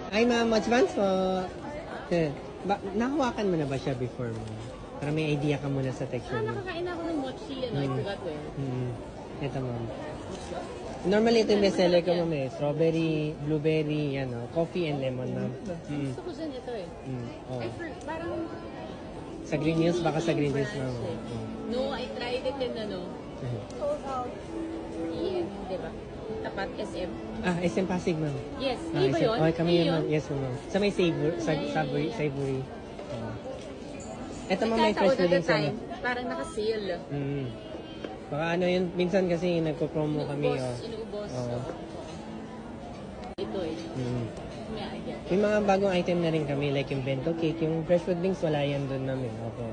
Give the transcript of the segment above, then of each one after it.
Ay, ma'am, advance po. Nahawakan mo na ba siya before mo? Para may idea ka muna sa texture niya. Nakakain ako ng mochi, I forgot where. Ito, ma'am. Normally, ito yung bestseller ko, ma'am, eh. Strawberry, blueberry, yan, coffee and lemon, ma'am. Gusto ko dyan ito eh. Oh. Parang... Sa Green Hills, baka sa Green Hills, ma'am. No, I tried it in sold out. EM, di ba? Tapat, SM. SM Pasig, ma'am. Yes, hindi ba yun? Oh, kami yun, ma'am. Yes, ma'am. Sa may Savory. Ito, ma'am, may fresh filling sa ma'am. Parang naka-sale. Baka ano yun, minsan kasi nagpo-promo kami. Inuubos. Ito eh. May mga bagong item na rin kami, like yung bento cake, yung fresh food drinks, wala yan doon namin. Okay.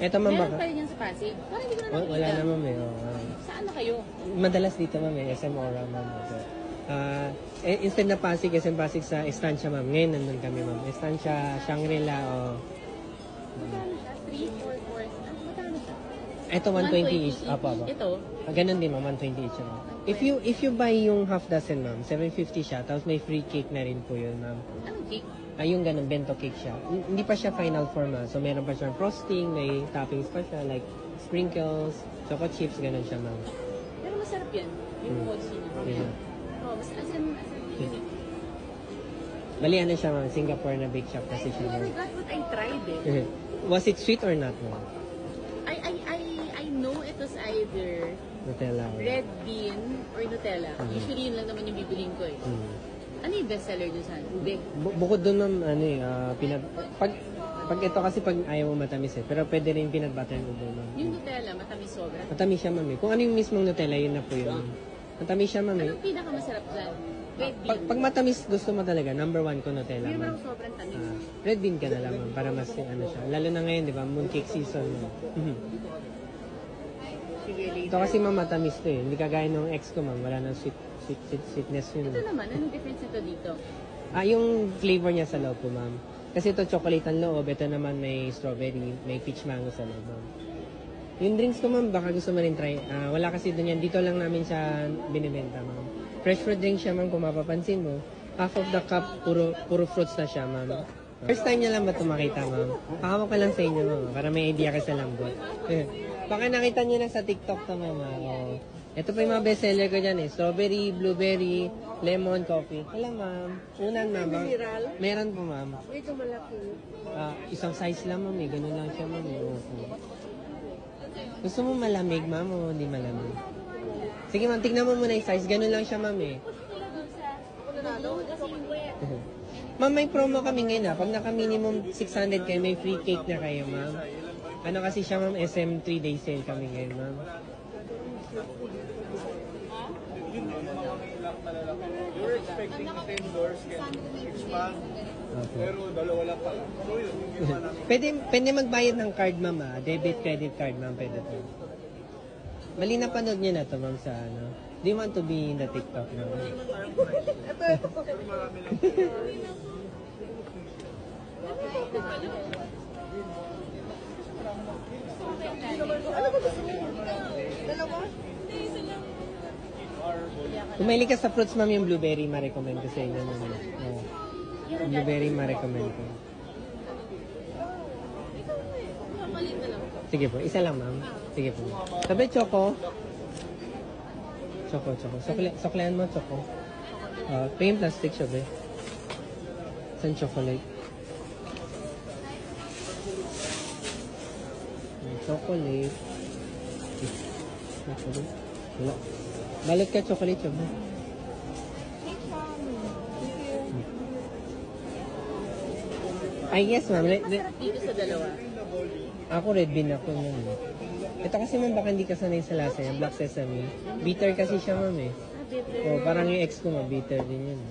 Ito, ma'am, meron pa rin yan sa Pasig? Parang hindi ko na nakikita. Wala na, ma'am, eh. Saan na kayo? Madalas dito, ma'am, eh. SM Aura, ma'am. Instead na Pasig, SM Pasig sa Estancia, ma'am. Ngayon, nandun kami, ma'am. Estancia, Shangri-La, Magkano siya? 3, 4, 4. Magkano siya? Ito, 120 each. Apo. Ito? Ganun din, ma'am. 120 each, ma'am. If you buy yung half dozen, ma'am, 750 siya. Tapos may free cake na rin po yun, ma'am. Anong cake? Yung ganun, bento cake siya. Hindi pa siya final form, ma'am. So, meron pa siyang frosting, may toppings pa siya, like sprinkles, chocolate chips, ganun siya, ma'am. Pero masarap yan. Yung mochi niya. Oh, mas asan yun. Bali, ano siya, ma'am? Singapore na bake shop kasi siya, ma'am. That's what I tried eh. Was it sweet or not, ma'am? I know it was either Nutella. red bean or Nutella. Usually yun lang naman yung bibiling ko eh. Ano yung bestseller dyan saan? Ube? Bukod doon, ma'am, pag ito kasi pag ayaw mo matamis eh. Pero pwede rin peanut butter and ube, ma'am. Yung Nutella, matamis sobra. Matamis siya, ma'am eh. Kung ano yung mismong Nutella, yun na po yun. Matamis siya, ma'am eh. Anong pinakamasarap dyan? Red bean. Pag matamis gusto mo talaga, number 1 ko Nutella, Hindi ma'am. naman sobrang tamis. Red bean ka na lang, ma'am, para mas ano siya. Lalo na ngayon, di ba, mooncake season, ma'am. Sige, later. Ito kasi, ma'am, matamis to eh. Hindi kagaya nung ex ko, ma'am. Wala nang sweetness yun. Ito naman, anong difference ito dito? Yung flavor niya sa loob po, ma'am. Kasi ito chocolate ang loob, ito naman may strawberry, may peach mango sa loob, ma'am. Yung drinks ko, ma'am, baka gusto mo rin try. Wala kasi doon yan. Dito lang namin siya binibenta, ma'am. Fresh fruit drink siya, ma'am, kung mapapansin mo. Half of the cup, puro fruits na siya, ma'am. First time niya lang ba ito makita, ma'am? Pakawak ka lang sa inyo, ma'am, para may idea ka sa lambot. Baka nakita niyo na sa TikTok to, ma'am. Ito pa yung mga bestseller ko dyan eh. Strawberry, blueberry, lemon, coffee. Wala, ma'am. Unan, ma'am. Meron po, ma'am. Ito malaki. Isang size lang, ma'am eh. Ganun lang siya, ma'am eh. Gusto mo malamig, ma'am, o hindi malamig? Sige, ma'am. Tignan mo muna yung size. Ganun lang siya, ma'am eh. Ma'am, may promo kami ngayon Pag naka-minimum 600 kayo, may free cake na kayo, ma'am. Ano kasi siya, ma'am? SM 3-day sale kami ngayon, ma'am. You're expecting 10 doors can expand, pero dalawa lang pala. So yun, Pwede magbayad ng card, ma'am, debit, credit card, ma'am, pwede po. Mali na panood niyo na to, ma'am, sa ano. Do you want to be in the TikTok, ma'am? Kung mahilig ka sa fruits, ma'am, yung blueberry, ma-recommend ko sa inyo, ma'am. Blueberry, ma-recommend ko. Sige po, isa lang, ma'am. Sige po. Sabi, choco. Choco. Soklean mo, choco. Yung plastic siya, be. Saan chocolate? Chocolate. Wala. Balot ka chocolate siya, be. Ay, yes, ma'am. Dito sa dalawa. Ako red bean ako nun. Ito kasi, ma'am, baka hindi ka sanay sa lasa yan. Black sesame. Bitter kasi siya, ma'am eh. Bitter. Parang yung ex ko, ma'am, bitter din yun.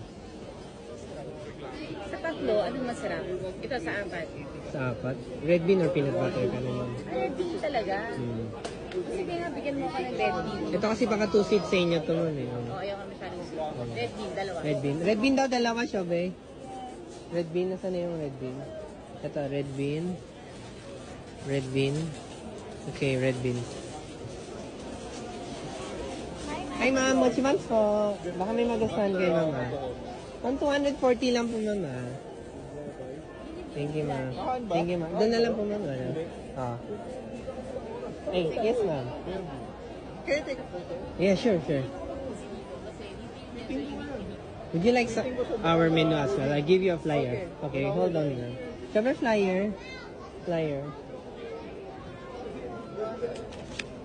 Sa tatlo, anong masarap? Ito sa apat. Sa apat? Red bean or peanut butter ka naman? Red bean talaga. Kasi bigyan mo ka ng red bean. Ito kasi baka 2 seeds sa inyo to, ma'am eh. Ayaw ka masyadong sweet. Red bean, dalawa. Red bean. Red bean daw, dalawa siya, be. Red bean, nasaan na yung red bean? Ito, red bean. Red bean. Okay, red bean. Hi, ma'am. Mochi Mans po. Baka may magustuhan kayo, ma'am. Ang 240 lang po, ma'am, ah. Thank you, ma'am. Thank you, ma'am. Doon na lang po, ma'am. Ano? Ah. Hey, yes, ma'am. Can I take a photo? Yeah, sure. Would you like our menu as well? I'll give you a flyer. Okay, hold on, ma'am. Cover flyer.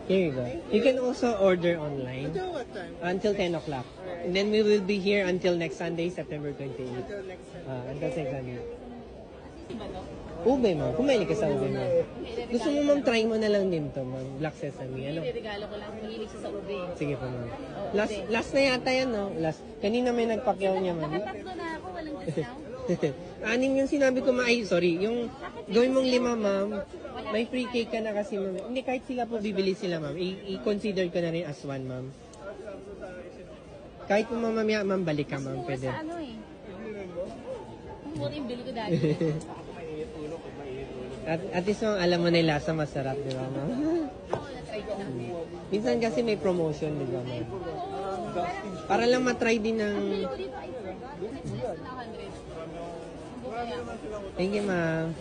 Here you go. You can also order online Until what time? until 10 o'clock. And then we will be here until next Sunday, September 28. Until next time. Until next Sunday. Ube, ma'am. Kumain ka sa ube, ma'am. Gusto mo, ma'am, try mo na lang din to, ma'am. Black sesame. Ano? Regalo ko lang. Mahilig siya sa ube. Sige po, ma'am. Last na yata yan, no? Last. Kanina may nagpakyaw niya, ma'am. Nakatatlo na ako. Walang discount. Anim yung sinabi ko, ay, sorry. Yung gawin mong 5, ma'am. May free cake ka na kasi, ma'am. Hindi, kahit sila po bibili sila, ma'am. I-consider ko na rin as 1, ma'am. Kahit po mamamaya, ma'am, balik ka, ma'am. Pwede. Sa ano eh. Ang mura yung bili ko dati. At least, ma'am, alam mo na yung lasa masarap, di ba, ma'am? Na-try ko na. Minsan kasi may promotion, di ba, ma'am? Para lang matry din ng... Bili ko dito ay nag-suggest na 100. Thank you, ma'am.